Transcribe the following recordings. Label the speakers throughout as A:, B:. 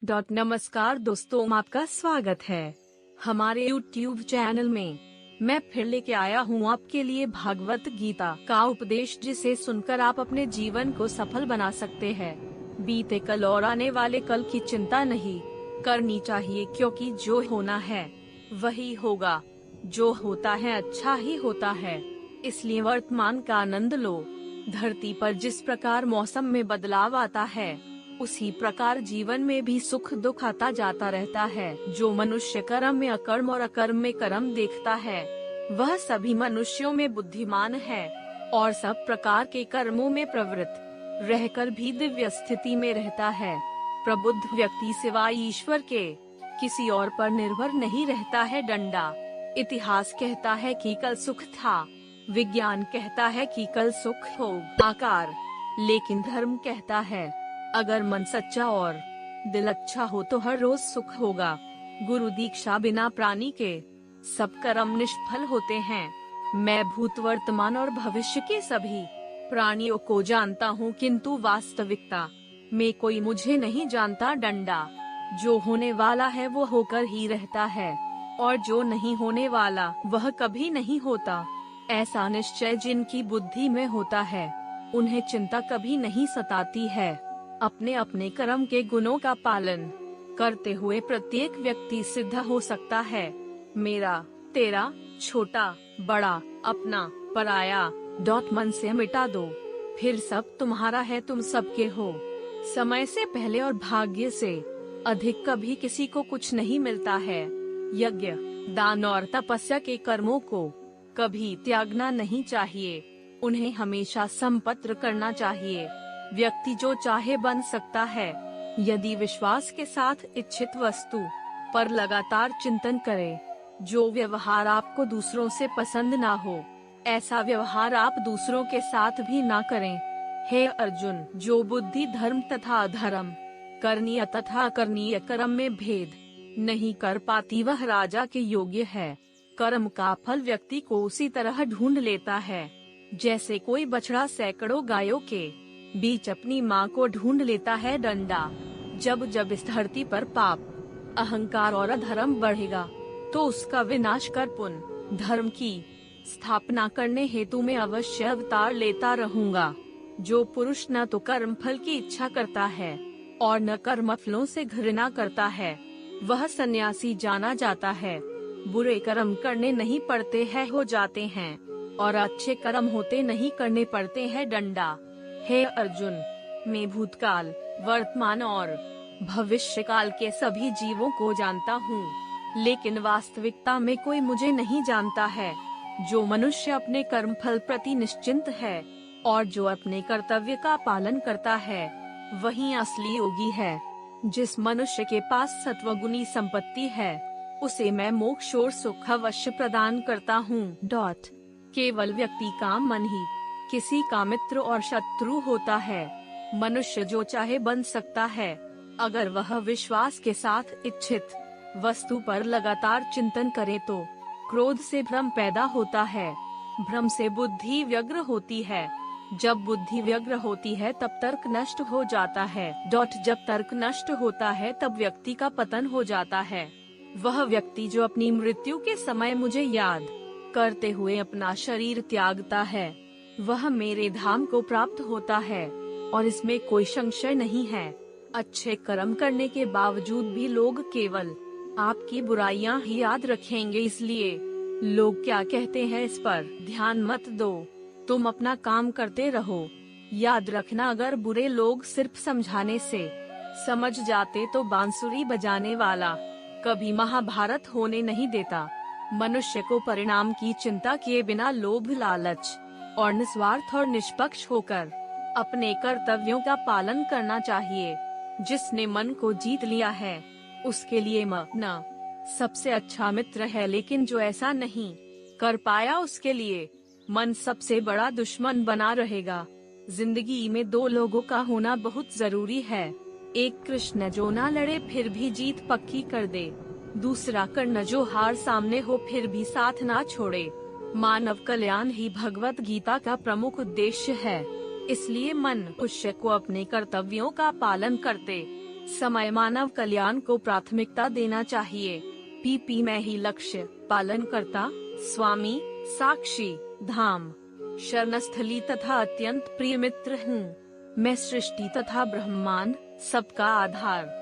A: नमस्कार दोस्तों, आपका स्वागत है हमारे YouTube चैनल में। मैं फिर लेके आया हूँ आपके लिए भागवत गीता का उपदेश, जिसे सुनकर आप अपने जीवन को सफल बना सकते हैं। बीते कल और आने वाले कल की चिंता नहीं करनी चाहिए, क्योंकि जो होना है वही होगा। जो होता है अच्छा ही होता है, इसलिए वर्तमान का आनंद लो। धरती पर जिस प्रकार मौसम में बदलाव आता है, उसी प्रकार जीवन में भी सुख दुख आता जाता रहता है। जो मनुष्य कर्म में अकर्म और अकर्म में कर्म देखता है, वह सभी मनुष्यों में बुद्धिमान है और सब प्रकार के कर्मों में प्रवृत्त रहकर भी दिव्य स्थिति में रहता है। प्रबुद्ध व्यक्ति सिवाय ईश्वर के किसी और पर निर्भर नहीं रहता है। डंडा। इतिहास कहता है कि कल सुख था, विज्ञान कहता है कि कल सुख हो आकार, लेकिन धर्म कहता है अगर मन सच्चा और दिल अच्छा हो तो हर रोज सुख होगा। गुरु दीक्षा बिना प्राणी के सब कर्म निष्फल होते हैं। मैं भूत वर्तमान और भविष्य के सभी प्राणियों को जानता हूँ, किंतु वास्तविकता में कोई मुझे नहीं जानता। डंडा। जो होने वाला है वो होकर ही रहता है, और जो नहीं होने वाला वह कभी नहीं होता। ऐसा निश्चय जिनकी बुद्धि में होता है, उन्हें चिंता कभी नहीं सताती है। अपने अपने कर्म के गुणों का पालन करते हुए प्रत्येक व्यक्ति सिद्ध हो सकता है। मेरा, तेरा, छोटा, बड़ा, अपना, पराया मन से मिटा दो, फिर सब तुम्हारा है, तुम सबके हो। समय से पहले और भाग्य से अधिक कभी किसी को कुछ नहीं मिलता है। यज्ञ, दान और तपस्या के कर्मों को कभी त्यागना नहीं चाहिए, उन्हें हमेशा संपत्र करना चाहिए। व्यक्ति जो चाहे बन सकता है, यदि विश्वास के साथ इच्छित वस्तु पर लगातार चिंतन करे। जो व्यवहार आपको दूसरों से पसंद ना हो, ऐसा व्यवहार आप दूसरों के साथ भी ना करें। हे अर्जुन, जो बुद्धि धर्म तथा अधर्म, करणीय तथा अकरणीय कर्म में भेद नहीं कर पाती, वह राजा के योग्य है। कर्म का फल व्यक्ति को उसी तरह ढूंढ लेता है जैसे कोई बछड़ा सैकड़ों गायों के बीच अपनी माँ को ढूंढ लेता है। डंडा। जब जब इस धरती पर पाप, अहंकार और अधर्म बढ़ेगा, तो उसका विनाश कर पुण्य धर्म की स्थापना करने हेतु मैं अवश्य अवतार लेता रहूंगा। जो पुरुष न तो कर्म फल की इच्छा करता है और न कर्म फलों से घृणा करता है, वह सन्यासी जाना जाता है। बुरे कर्म करने नहीं पड़ते हैं, हो जाते हैं, और अच्छे कर्म होते नहीं करने पड़ते हैं। डंडा। हे अर्जुन, मैं भूतकाल, वर्तमान और भविष्य काल के सभी जीवों को जानता हूँ, लेकिन वास्तविकता में कोई मुझे नहीं जानता है। जो मनुष्य अपने कर्म फल प्रति निश्चिंत है और जो अपने कर्तव्य का पालन करता है, वही असली योगी है। जिस मनुष्य के पास सत्वगुणी संपत्ति है, उसे मैं मोक्ष और सुख अवश्य प्रदान करता हूँ। केवल व्यक्ति का मन ही किसी का मित्र और शत्रु होता है। मनुष्य जो चाहे बन सकता है, अगर वह विश्वास के साथ इच्छित वस्तु पर लगातार चिंतन करे तो। क्रोध से भ्रम पैदा होता है, भ्रम से बुद्धि व्यग्र होती है, जब बुद्धि व्यग्र होती है तब तर्क नष्ट हो जाता है। जब तर्क नष्ट होता है तब व्यक्ति का पतन हो जाता है। वह व्यक्ति जो अपनी मृत्यु के समय मुझे याद करते हुए अपना शरीर त्यागता है, वह मेरे धाम को प्राप्त होता है, और इसमें कोई संशय नहीं है। अच्छे कर्म करने के बावजूद भी लोग केवल आपकी बुराइयां ही याद रखेंगे, इसलिए लोग क्या कहते हैं इस पर ध्यान मत दो, तुम अपना काम करते रहो। याद रखना, अगर बुरे लोग सिर्फ समझाने से समझ जाते तो बांसुरी बजाने वाला कभी महाभारत होने नहीं देता। मनुष्य को परिणाम की चिंता किए बिना लोभ, लालच और निस्वार्थ और निष्पक्ष होकर अपने कर्तव्यों का पालन करना चाहिए। जिसने मन को जीत लिया है, उसके लिए मन सबसे अच्छा मित्र है, लेकिन जो ऐसा नहीं कर पाया, उसके लिए मन सबसे बड़ा दुश्मन बना रहेगा। जिंदगी में दो लोगों का होना बहुत जरूरी है। एक कृष्ण जो ना लड़े फिर भी जीत पक्की कर दे, दूसरा कर्ण जो हार सामने हो फिर भी साथ ना छोड़े। मानव कल्याण ही भगवत गीता का प्रमुख उद्देश्य है। इसलिए मनुष्य को अपने कर्तव्यों का पालन करते समय मानव कल्याण को प्राथमिकता देना चाहिए। पीपी मैं ही लक्ष्य पालन करता, स्वामी साक्षी धाम शरणस्थली तथा अत्यंत प्रिय मित्र हूँ। मैं सृष्टि तथा ब्रह्मांड सबका आधार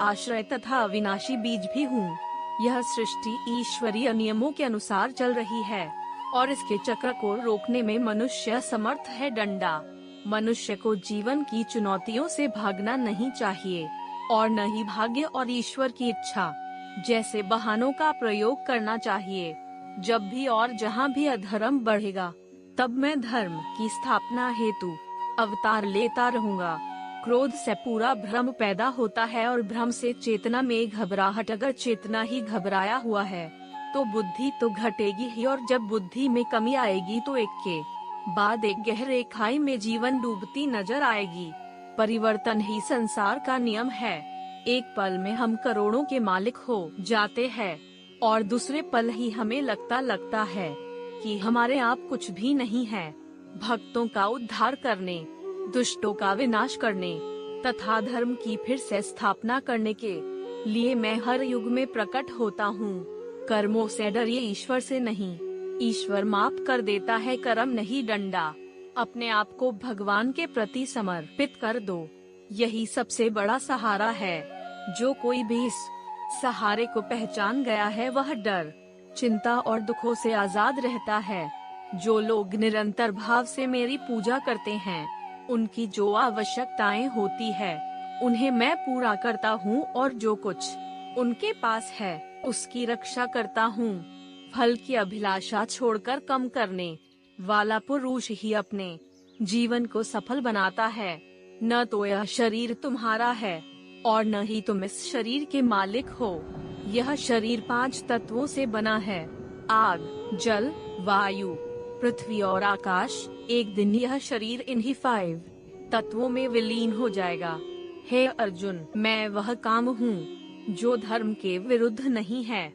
A: आश्रय तथा अविनाशी बीज भी हूँ। यह सृष्टि ईश्वरीय नियमों के अनुसार चल रही है और इसके चक्र को रोकने में मनुष्य समर्थ है। डंडा मनुष्य को जीवन की चुनौतियों से भागना नहीं चाहिए और न ही भाग्य और ईश्वर की इच्छा जैसे बहानों का प्रयोग करना चाहिए। जब भी और जहाँ भी अधर्म बढ़ेगा तब मैं धर्म की स्थापना हेतु अवतार लेता रहूंगा। क्रोध से पूरा भ्रम पैदा होता है और भ्रम से चेतना में घबराहट। अगर चेतना ही घबराया हुआ है तो बुद्धि तो घटेगी ही, और जब बुद्धि में कमी आएगी तो एक के बाद एक गहरे खाई में जीवन डूबती नजर आएगी। परिवर्तन ही संसार का नियम है। एक पल में हम करोड़ों के मालिक हो जाते हैं और दूसरे पल ही हमें लगता है कि हमारे आप कुछ भी नहीं है। भक्तों का उद्धार करने, दुष्टों का विनाश करने तथा धर्म की फिर से स्थापना करने के लिए मैं हर युग में प्रकट होता हूँ। कर्मों से डरिए, ईश्वर से नहीं। ईश्वर माफ कर देता है, कर्म नहीं डंडा। अपने आप को भगवान के प्रति समर्पित कर दो, यही सबसे बड़ा सहारा है। जो कोई भी इस सहारे को पहचान गया है वह डर, चिंता और दुखों से आजाद रहता है। जो लोग निरंतर भाव से मेरी पूजा करते हैं, उनकी जो आवश्यकताएं होती है उन्हें मैं पूरा करता हूँ और जो कुछ उनके पास है उसकी रक्षा करता हूँ। फल की अभिलाषा छोड़कर कम करने वाला पुरुष ही अपने जीवन को सफल बनाता है। न तो यह शरीर तुम्हारा है और न ही तुम इस शरीर के मालिक हो। यह शरीर 5 तत्वों से बना है, आग, जल, वायु, पृथ्वी और आकाश। एक दिन यह शरीर इन्हीं 5 तत्वों में विलीन हो जाएगा। हे अर्जुन, मैं वह काम हूँ जो धर्म के विरुद्ध नहीं है।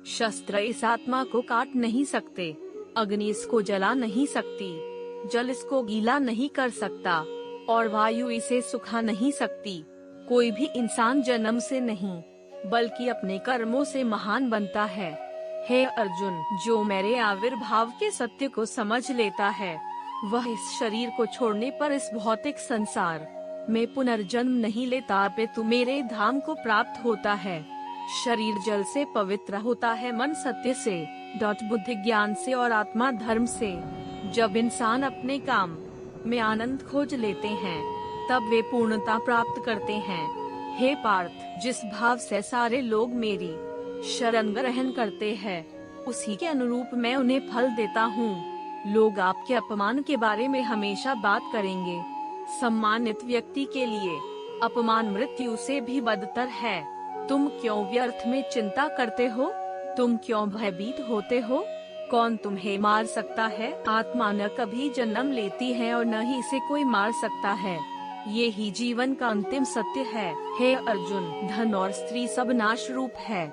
A: शस्त्र इस आत्मा को काट नहीं सकते, अग्नि इसको जला नहीं सकती, जल इसको गीला नहीं कर सकता और वायु इसे सुखा नहीं सकती। कोई भी इंसान जन्म से नहीं बल्कि अपने कर्मों से महान बनता है। हे अर्जुन, जो मेरे आविर्भाव के सत्य को समझ लेता है वह इस शरीर को छोड़ने पर इस भौतिक संसार में पुनर्जन्म नहीं लेता, अपितु मेरे धाम को प्राप्त होता है। शरीर जल से पवित्र होता है, मन सत्य से, बुद्धि ज्ञान से और आत्मा धर्म से। जब इंसान अपने काम में आनंद खोज लेते हैं तब वे पूर्णता प्राप्त करते हैं। हे पार्थ, जिस भाव से सारे लोग मेरी शरण ग्रहण करते हैं उसी के अनुरूप मैं उन्हें फल देता हूँ। लोग आपके अपमान के बारे में हमेशा बात करेंगे। सम्मानित व्यक्ति के लिए अपमान मृत्यु से भी बदतर है। तुम क्यों व्यर्थ में चिंता करते हो? तुम क्यों भयभीत होते हो? कौन तुम्हें मार सकता है? आत्मा न कभी जन्म लेती है और न ही इसे कोई मार सकता है। ये ही जीवन का अंतिम सत्य है। हे अर्जुन, धन और स्त्री सब नाश रूप है,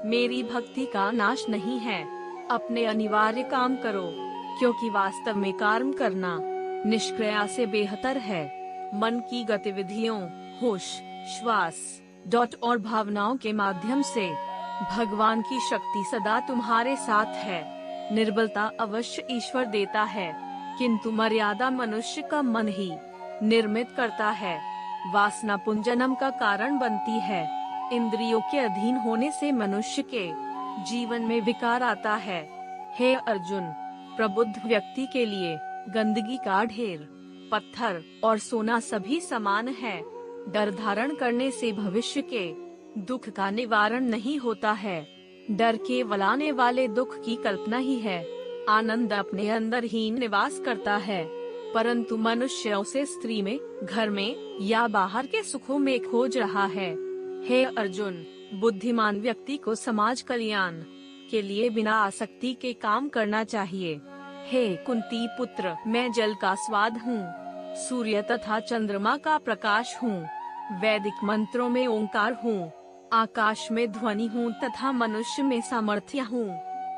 A: मेरी भक्ति का नाश नहीं है। अपने अनिवार्य काम करो, क्योंकि वास्तव में कर्म करना निष्क्रिया से बेहतर है। मन की गतिविधियों, होश, श्वास, और भावनाओं के माध्यम से भगवान की शक्ति सदा तुम्हारे साथ है। निर्बलता अवश्य ईश्वर देता है, किंतु मर्यादा मनुष्य का मन ही निर्मित करता है। वासना पुंजनम का कारण बनती है। इंद्रियों के अधीन होने से मनुष्य के जीवन में विकार आता है। हे अर्जुन, प्रबुद्ध व्यक्ति के लिए गंदगी का ढेर, पत्थर और सोना सभी समान है। डर धारण करने से भविष्य के दुख का निवारण नहीं होता है। डर केवल आने वाले दुख की कल्पना ही है। आनंद अपने अंदर ही निवास करता है, परंतु मनुष्य उसे स्त्री में, घर में या बाहर के सुखों में खोज रहा है। हे अर्जुन, बुद्धिमान व्यक्ति को समाज कल्याण के लिए बिना आसक्ति के काम करना चाहिए। हे कुंती पुत्र, मैं जल का स्वाद हूँ, सूर्य तथा चंद्रमा का प्रकाश हूँ, वैदिक मंत्रों में ओंकार हूँ, आकाश में ध्वनि हूँ तथा मनुष्य में सामर्थ्य हूँ।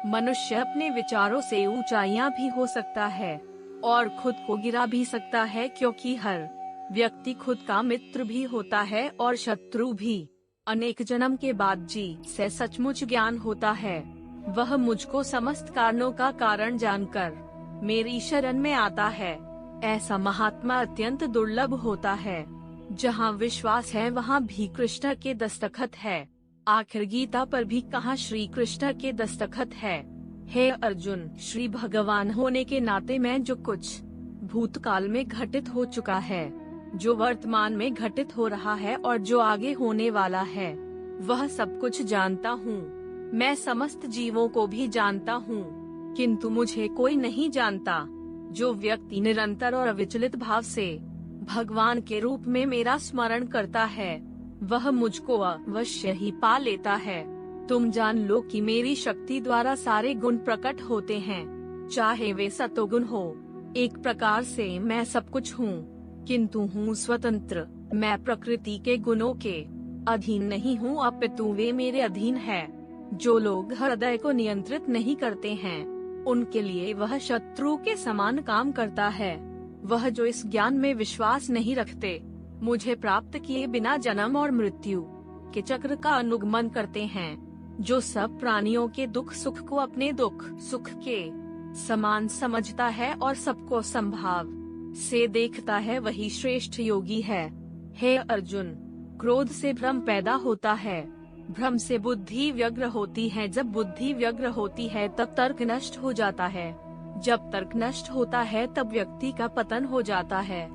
A: मनुष्य अपने विचारों से ऊंचाइयाँ भी हो सकता है और खुद को गिरा भी सकता है, क्योंकि हर व्यक्ति खुद का मित्र भी होता है और शत्रु भी। अनेक जन्म के बाद जी से सचमुच ज्ञान होता है। वह मुझको समस्त कारणों का कारण जानकर मेरी शरण में आता है। ऐसा महात्मा अत्यंत दुर्लभ होता है। जहाँ विश्वास है वहाँ भी कृष्ण के दस्तखत है। आखिर गीता पर भी कहाँ श्री कृष्ण के दस्तखत है। हे अर्जुन, श्री भगवान होने के नाते मैं जो कुछ भूतकाल में घटित हो चुका है, जो वर्तमान में घटित हो रहा है और जो आगे होने वाला है, वह सब कुछ जानता हूँ। मैं समस्त जीवों को भी जानता हूँ, किंतु मुझे कोई नहीं जानता। जो व्यक्ति निरंतर और अविचलित भाव से भगवान के रूप में मेरा स्मरण करता है, वह मुझको अवश्य ही पा लेता है। तुम जान लो कि मेरी शक्ति द्वारा सारे गुण प्रकट होते हैं, चाहे वे सतोगुण हो। एक प्रकार से मैं सब कुछ हूँ, किंतु हूँ स्वतंत्र। मैं प्रकृति के गुणों के अधीन नहीं हूँ, अपितु वे मेरे अधीन है। जो लोग हृदय को नियंत्रित नहीं करते हैं, उनके लिए वह शत्रु के समान काम करता है। वह जो इस ज्ञान में विश्वास नहीं रखते, मुझे प्राप्त किए बिना जन्म और मृत्यु के चक्र का अनुगमन करते हैं, जो सब प्राणियों के दुख सुख को अपने दुख सुख के समान समझता है और सबको संभाव से देखता है, वही श्रेष्ठ योगी है। हे अर्जुन, क्रोध से भ्रम पैदा होता है, भ्रम से बुद्धि व्यग्र होती है। जब बुद्धि व्यग्र होती है तब तर्क नष्ट हो जाता है। जब तर्क नष्ट होता है तब व्यक्ति का पतन हो जाता है।